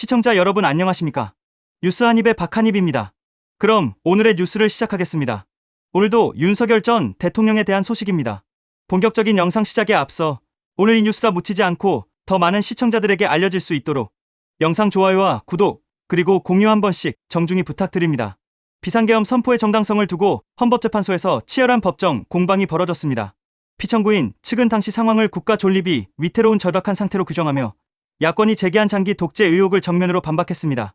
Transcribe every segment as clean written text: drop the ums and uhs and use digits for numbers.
시청자 여러분 안녕하십니까? 뉴스 한입의 박한입입니다. 그럼 오늘의 뉴스를 시작하겠습니다. 오늘도 윤석열 전 대통령에 대한 소식입니다. 본격적인 영상 시작에 앞서 오늘 이 뉴스가 묻히지 않고 더 많은 시청자들에게 알려질 수 있도록 영상 좋아요와 구독 그리고 공유 한 번씩 정중히 부탁드립니다. 비상계엄 선포의 정당성을 두고 헌법재판소에서 치열한 법정 공방이 벌어졌습니다. 피청구인 측은 당시 상황을 국가 존립이 위태로운 절박한 상태로 규정하며 야권이 제기한 장기 독재 의혹을 정면으로 반박했습니다.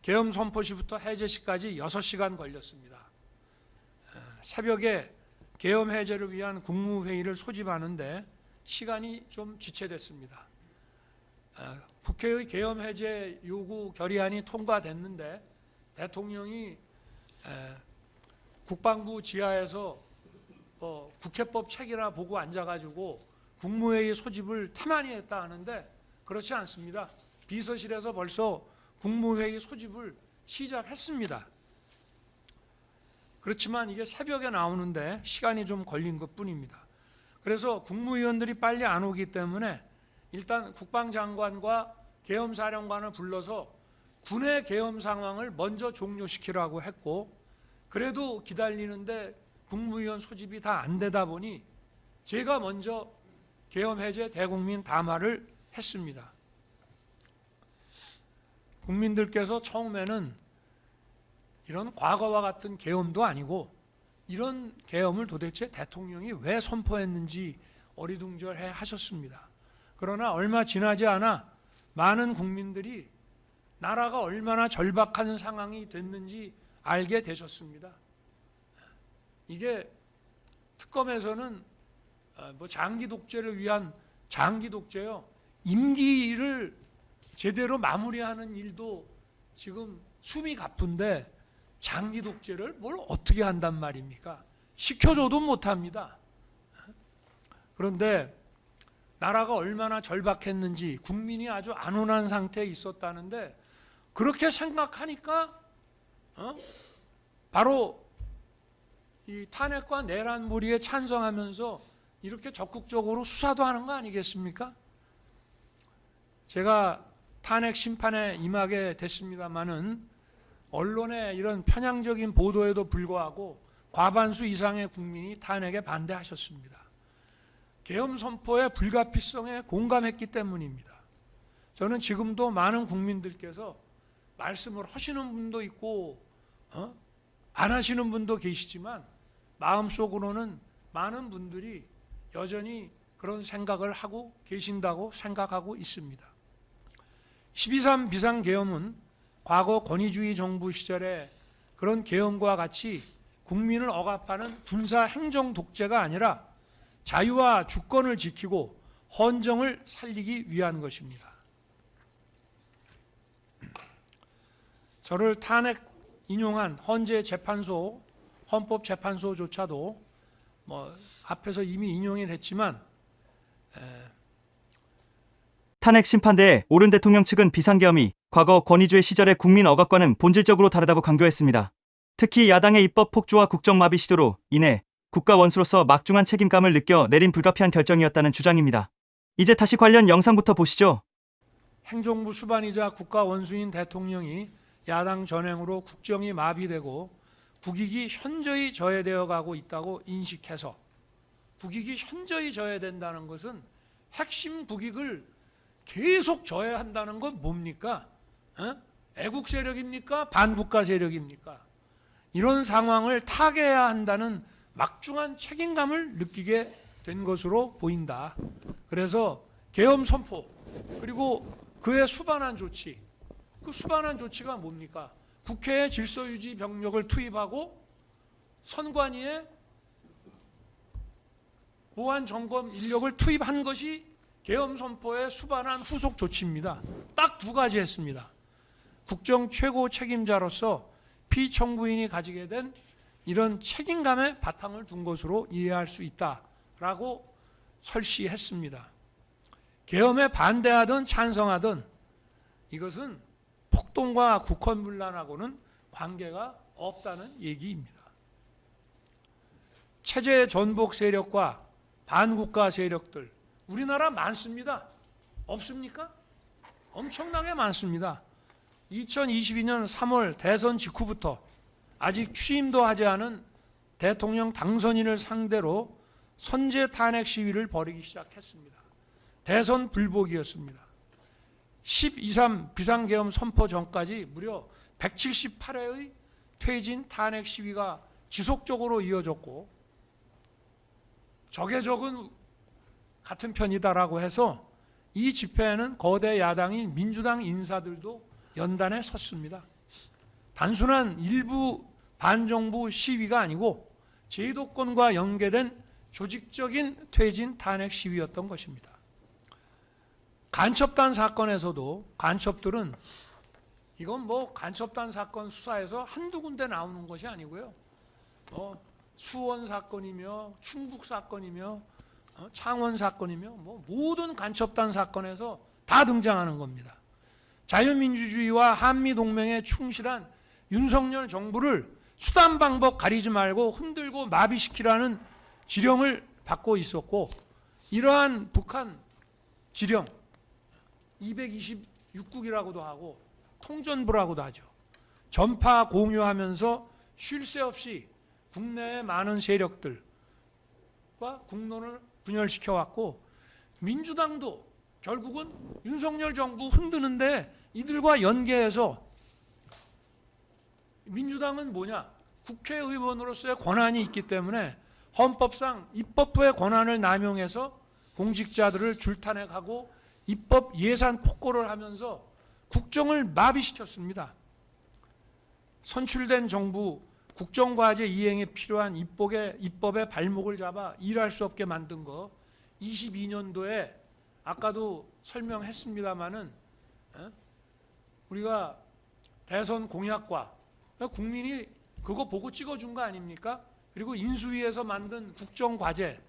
계엄 선포 시부터 해제 시까지 6시간 걸렸습니다. 새벽에 계엄 해제를 위한 국무회의를 소집하는데 시간이 좀 지체됐습니다. 국회의 계엄 해제 요구 결의안이 통과됐는데 대통령이 국방부 지하에서 국회법 책이나 보고 앉아가지고 국무회의 소집을 태만히 했다 하는데 그렇지 않습니다. 비서실에서 벌써 국무회의 소집을 시작했습니다. 그렇지만 이게 새벽에 나오는데 시간이 좀 걸린 것뿐입니다. 그래서 국무위원들이 빨리 안 오기 때문에 일단 국방장관과 계엄사령관을 불러서 군의 계엄 상황을 먼저 종료시키라고 했고, 그래도 기다리는데 국무위원 소집이 다 안 되다 보니 제가 먼저 계엄 해제 대국민 담화를 했습니다. 국민들께서 처음에는 이런 과거와 같은 계엄도 아니고 이런 계엄을 도대체 대통령이 왜 선포했는지 어리둥절해 하셨습니다. 그러나 얼마 지나지 않아 많은 국민들이 나라가 얼마나 절박한 상황이 됐는지 알게 되셨습니다. 이게 특검에서는 장기 독재를 위한 장기 독재요. 임기를 제대로 마무리하는 일도 지금 숨이 가쁜데 장기 독재를 뭘 어떻게 한단 말입니까? 시켜줘도 못합니다. 그런데 나라가 얼마나 절박했는지 국민이 아주 안온한 상태에 있었다는데 그렇게 생각하니까 바로 이 탄핵과 내란 몰이에 찬성하면서 이렇게 적극적으로 수사도 하는 거 아니겠습니까? 제가 탄핵 심판에 임하게 됐습니다마는 언론의 이런 편향적인 보도에도 불구하고 과반수 이상의 국민이 탄핵에 반대하셨습니다. 계엄 선포의 불가피성에 공감했기 때문입니다. 저는 지금도 많은 국민들께서 말씀을 하시는 분도 있고 안 하시는 분도 계시지만 마음속으로는 많은 분들이 여전히 그런 생각을 하고 계신다고 생각하고 있습니다. 12.3 비상계엄은 과거 권위주의 정부 시절에 그런 계엄과 같이 국민을 억압하는 군사 행정 독재가 아니라 자유와 주권을 지키고 헌정을 살리기 위한 것입니다. 저를 탄핵 인용한 헌재 재판소, 헌법재판소조차도 앞에서 이미 인용이 됐지만 탄핵 심판대에 오른 대통령 측은 비상계엄이 과거 권위주의 시절의 국민 억압과는 본질적으로 다르다고 강조했습니다. 특히 야당의 입법 폭주와 국정마비 시도로 인해 국가 원수로서 막중한 책임감을 느껴 내린 불가피한 결정이었다는 주장입니다. 이제 다시 관련 영상부터 보시죠. 행정부 수반이자 국가 원수인 대통령이 야당 전횡으로 국정이 마비되고 국익이 현저히 저해되어 가고 있다고 인식해서 국익이 현저히 저해된다는 것은 핵심 국익을 계속 저해한다는 건 뭡니까? 애국 세력입니까? 반국가 세력입니까? 이런 상황을 타개해야 한다는 막중한 책임감을 느끼게 된 것으로 보인다. 그래서 계엄 선포 그리고 그에 수반한 조치, 그 수반한 조치가 뭡니까? 국회에 질서유지 병력을 투입하고 선관위에 보안 점검 인력을 투입한 것이 계엄 선포에 수반한 후속 조치입니다. 딱 두 가지 했습니다. 국정 최고 책임자로서 피청구인이 가지게 된 이런 책임감에 바탕을 둔 것으로 이해할 수 있다라고 설시했습니다. 계엄에 반대하든 찬성하든 이것은 폭동과 국헌문란하고는 관계가 없다는 얘기입니다. 체제 전복 세력과 반국가 세력들 우리나라 많습니다. 없습니까? 엄청나게 많습니다. 2022년 3월 대선 직후부터 아직 취임도 하지 않은 대통령 당선인을 상대로 선제 탄핵 시위를 벌이기 시작했습니다. 대선 불복이었습니다. 10.23 비상계엄 선포 전까지 무려 178회의 퇴진 탄핵 시위가 지속적으로 이어졌고, 적의 적은 같은 편이다라고 해서 이 집회에는 거대 야당인 민주당 인사들도 연단에 섰습니다. 단순한 일부 반정부 시위가 아니고 제도권과 연계된 조직적인 퇴진 탄핵 시위였던 것입니다. 간첩단 사건에서도 간첩들은 이건 뭐 간첩단 사건 수사에서 한두 군데 나오는 것이 아니고요. 수원 사건이며 충북 사건이며 창원 사건이며 뭐 모든 간첩단 사건에서 다 등장하는 겁니다. 자유민주주의와 한미동맹에 충실한 윤석열 정부를 수단 방법 가리지 말고 흔들고 마비시키라는 지령을 받고 있었고, 이러한 북한 지령 226국이라고도 하고 통전부라고도 하죠. 전파 공유하면서 쉴 새 없이 국내의 많은 세력들과 국론을 분열시켜왔고, 민주당도 결국은 윤석열 정부 흔드는데 이들과 연계해서, 민주당은 뭐냐? 국회의원으로서의 권한이 있기 때문에 헌법상 입법부의 권한을 남용해서 공직자들을 줄탄핵하고 입법 예산 폭거를 하면서 국정을 마비시켰습니다. 선출된 정부 국정과제 이행에 필요한 입법의 발목을 잡아 일할 수 없게 만든 거, 22년도에 아까도 설명했습니다마는 우리가 대선 공약과 국민이 그거 보고 찍어준 거 아닙니까? 그리고 인수위에서 만든 국정과제,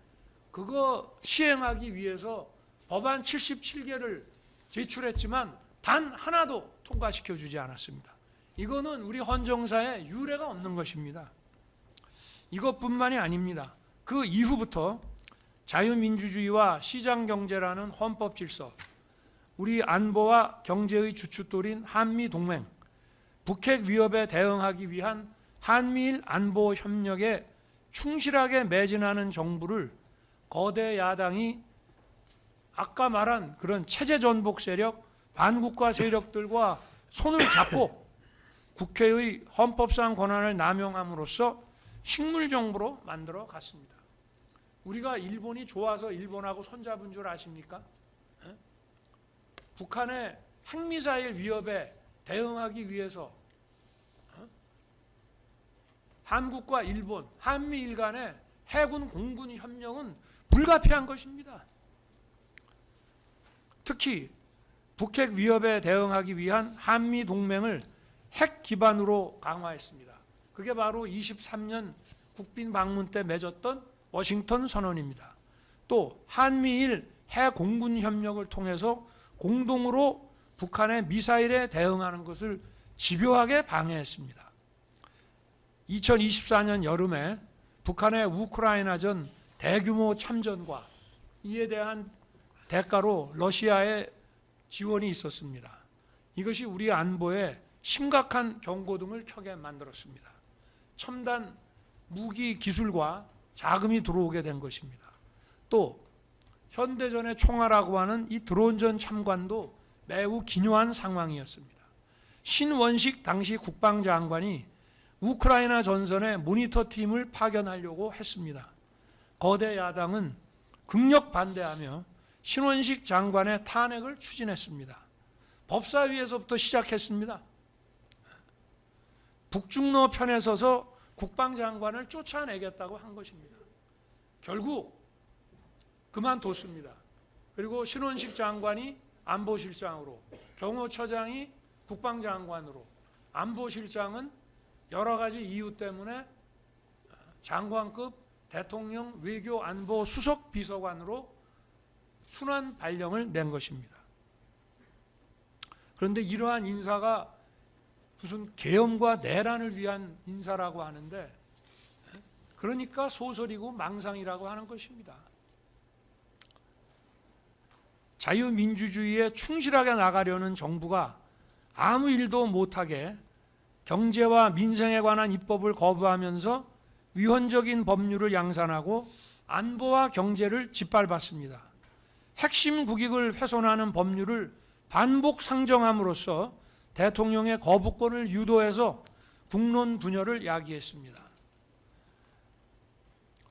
그거 시행하기 위해서 법안 77개를 제출했지만 단 하나도 통과시켜주지 않았습니다. 이거는 우리 헌정사에 유례가 없는 것입니다. 이것뿐만이 아닙니다. 그 이후부터 자유민주주의와 시장경제라는 헌법 질서, 우리 안보와 경제의 주춧돌인 한미동맹, 북핵 위협에 대응하기 위한 한미일 안보 협력에 충실하게 매진하는 정부를 거대 야당이 아까 말한 그런 체제 전복 세력, 반국가 세력들과 손을 잡고 국회의 헌법상 권한을 남용함으로써 식물정부로 만들어 갔습니다. 우리가 일본이 좋아서 일본하고 손잡은 줄 아십니까? 북한의 핵미사일 위협에 대응하기 위해서 한국과 일본, 한미일 간의 해군 공군 협력은 불가피한 것입니다. 특히 북핵 위협에 대응하기 위한 한미 동맹을 핵 기반으로 강화했습니다. 그게 바로 23년 국빈 방문 때 맺었던 워싱턴 선언입니다. 또 한미일 해공군 협력을 통해서 공동으로 북한의 미사일에 대응하는 것을 집요하게 방해했습니다. 2024년 여름에 북한의 우크라이나전 대규모 참전과 이에 대한 대가로 러시아의 지원이 있었습니다. 이것이 우리 안보에 심각한 경고등을 켜게 만들었습니다. 첨단 무기 기술과 자금이 들어오게 된 것입니다. 또 현대전의 총알라고 하는 이 드론전 참관도 매우 기묘한 상황이었습니다. 신원식 당시 국방장관이 우크라이나 전선에 모니터 팀을 파견하려고 했습니다. 거대 야당은 극력 반대하며 신원식 장관의 탄핵을 추진했습니다. 법사위에서부터 시작했습니다. 북중로 편에 서서 국방장관을 쫓아내겠다고 한 것입니다. 결국 그만뒀습니다. 그리고 신원식 장관이 안보실장으로, 경호처장이 국방장관으로, 안보실장은 여러 가지 이유 때문에 장관급 대통령 외교안보 수석 비서관으로 순환 발령을 낸 것입니다. 그런데 이러한 인사가 무슨 계엄과 내란을 위한 인사라고 하는데, 그러니까 소설이고 망상이라고 하는 것입니다. 자유민주주의에 충실하게 나가려는 정부가 아무 일도 못하게 경제와 민생에 관한 입법을 거부하면서 위헌적인 법률을 양산하고 안보와 경제를 짓밟았습니다. 핵심 국익을 훼손하는 법률을 반복 상정함으로써 대통령의 거부권을 유도해서 국론 분열을 야기했습니다.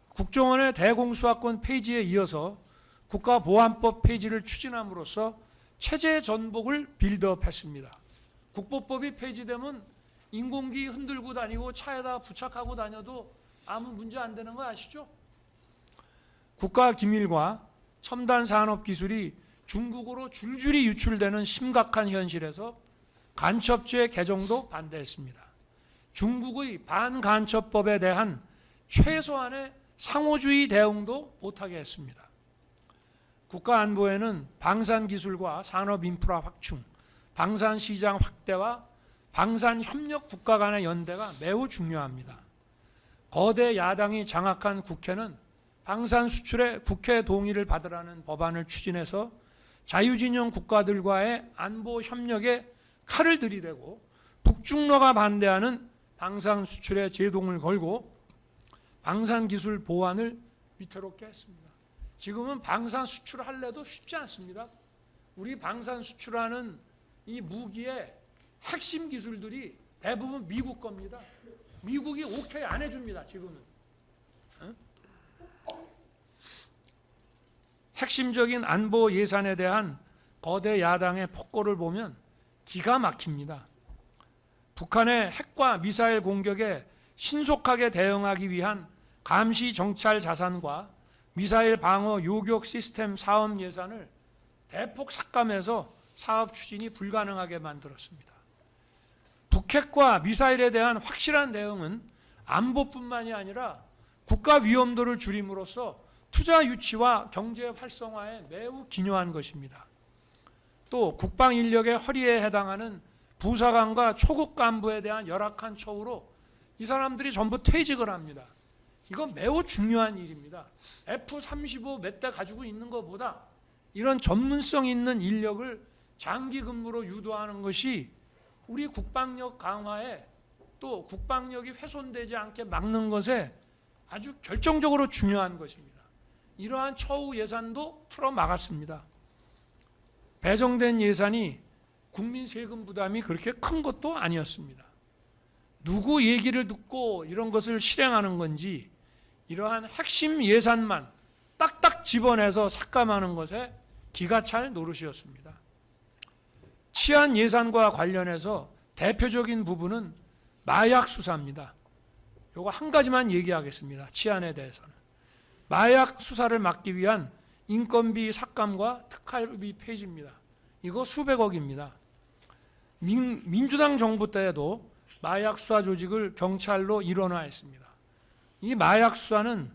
국정원의 대공수사권 폐지에 이어서 국가보안법 폐지를 추진함으로써 체제 전복을 빌드업했습니다. 국보법이 폐지되면 인공기 흔들고 다니고 차에다 부착하고 다녀도 아무 문제 안 되는 거 아시죠? 국가 기밀과 첨단 산업 기술이 중국으로 줄줄이 유출되는 심각한 현실에서 간첩죄 개정도 반대했습니다. 중국의 반간첩법에 대한 최소한의 상호주의 대응도 못하게 했습니다. 국가안보에는 방산기술과 산업인프라 확충, 방산시장 확대와 방산협력 국가 간의 연대가 매우 중요합니다. 거대 야당이 장악한 국회는 방산 수출에 국회 동의를 받으라는 법안을 추진해서 자유진영 국가들과의 안보 협력에 칼을 들이대고 북중러가 반대하는 방산 수출에 제동을 걸고 방산기술 보완을 위태롭게 했습니다. 지금은 방산 수출할래도 쉽지 않습니다. 우리 방산 수출하는 이 무기의 핵심 기술들이 대부분 미국 겁니다. 미국이 오케이 안 해줍니다. 지금은. 핵심적인 안보 예산에 대한 거대 야당의 폭거를 보면 기가 막힙니다. 북한의 핵과 미사일 공격에 신속하게 대응하기 위한 감시 정찰 자산과 미사일 방어 요격 시스템 사업 예산을 대폭 삭감해서 사업 추진이 불가능하게 만들었습니다. 북핵과 미사일에 대한 확실한 대응은 안보뿐만이 아니라 국가 위험도를 줄임으로써 투자 유치와 경제 활성화에 매우 기여한 것입니다. 또 국방 인력의 허리에 해당하는 부사관과 초급 간부에 대한 열악한 처우로 이 사람들이 전부 퇴직을 합니다. 이건 매우 중요한 일입니다. F-35 몇 대 가지고 있는 것보다 이런 전문성 있는 인력을 장기 근무로 유도하는 것이 우리 국방력 강화에 또 국방력이 훼손되지 않게 막는 것에 아주 결정적으로 중요한 것입니다. 이러한 처우 예산도 풀어 막았습니다. 배정된 예산이 국민 세금 부담이 그렇게 큰 것도 아니었습니다. 누구 얘기를 듣고 이런 것을 실행하는 건지 이러한 핵심 예산만 딱딱 집어내서 삭감하는 것에 기가 찰 노릇이었습니다. 치안 예산과 관련해서 대표적인 부분은 마약 수사입니다. 이거 한 가지만 얘기하겠습니다. 치안에 대해서는. 마약 수사를 막기 위한 인건비 삭감과 특활비 폐지입니다. 이거 수백억입니다. 민주당 정부 때에도 마약 수사 조직을 경찰로 일원화했습니다. 이 마약 수사는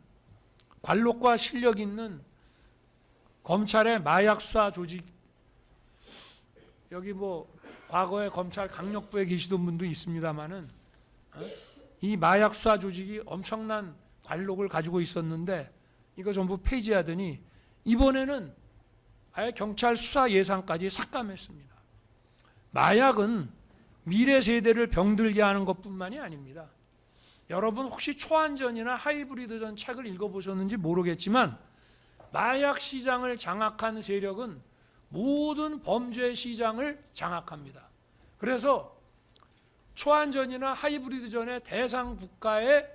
관록과 실력 있는 검찰의 마약 수사 조직, 여기 뭐 과거에 검찰 강력부에 계시던 분도 있습니다만은 이 마약 수사 조직이 엄청난 관록을 가지고 있었는데 이거 전부 폐지하더니 이번에는 아예 경찰 수사 예산까지 삭감했습니다. 마약은 미래 세대를 병들게 하는 것뿐만이 아닙니다. 여러분 혹시 초안전이나 하이브리드전 책을 읽어보셨는지 모르겠지만 마약 시장을 장악한 세력은 모든 범죄 시장을 장악합니다. 그래서 초안전이나 하이브리드전의 대상 국가의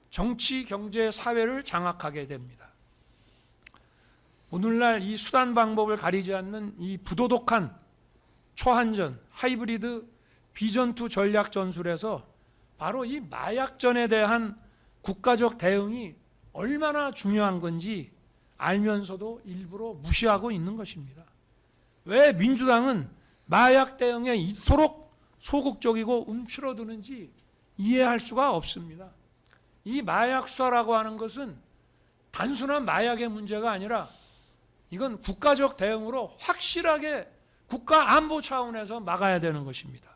정치, 경제, 사회를 장악하게 됩니다. 오늘날 이 수단 방법을 가리지 않는 이 부도덕한 초안전, 하이브리드, 비전투 전략 전술에서 바로 이 마약전에 대한 국가적 대응이 얼마나 중요한 건지 알면서도 일부러 무시하고 있는 것입니다. 왜 민주당은 마약 대응에 이토록 소극적이고 움츠러드는지 이해할 수가 없습니다. 이 마약 수사라고 하는 것은 단순한 마약의 문제가 아니라 이건 국가적 대응으로 확실하게 국가 안보 차원에서 막아야 되는 것입니다.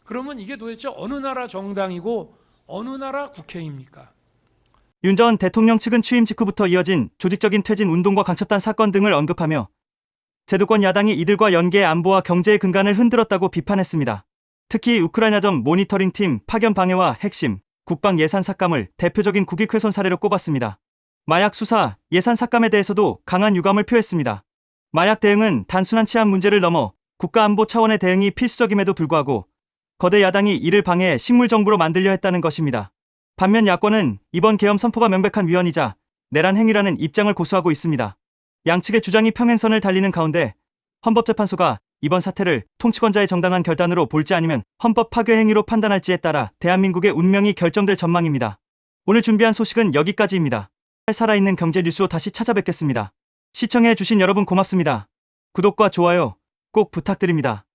그러면 이게 도대체 어느 나라 정당이고 어느 나라 국회입니까? 윤 전 대통령 측은 취임 직후부터 이어진 조직적인 퇴진 운동과 강첩단 사건 등을 언급하며 제도권 야당이 이들과 연계해 안보와 경제의 근간을 흔들었다고 비판했습니다. 특히 우크라이나전 모니터링팀 파견 방해와 핵심, 국방 예산 삭감을 대표적인 국익훼손 사례로 꼽았습니다. 마약 수사, 예산 삭감에 대해서도 강한 유감을 표했습니다. 마약 대응은 단순한 치안 문제를 넘어 국가안보 차원의 대응이 필수적임에도 불구하고 거대 야당이 이를 방해해 식물정부로 만들려 했다는 것입니다. 반면 야권은 이번 계엄 선포가 명백한 위헌이자 내란 행위라는 입장을 고수하고 있습니다. 양측의 주장이 평행선을 달리는 가운데 헌법재판소가 이번 사태를 통치권자의 정당한 결단으로 볼지 아니면 헌법 파괴 행위로 판단할지에 따라 대한민국의 운명이 결정될 전망입니다. 오늘 준비한 소식은 여기까지입니다. 살아있는 경제 뉴스로 다시 찾아뵙겠습니다. 시청해주신 여러분 고맙습니다. 구독과 좋아요 꼭 부탁드립니다.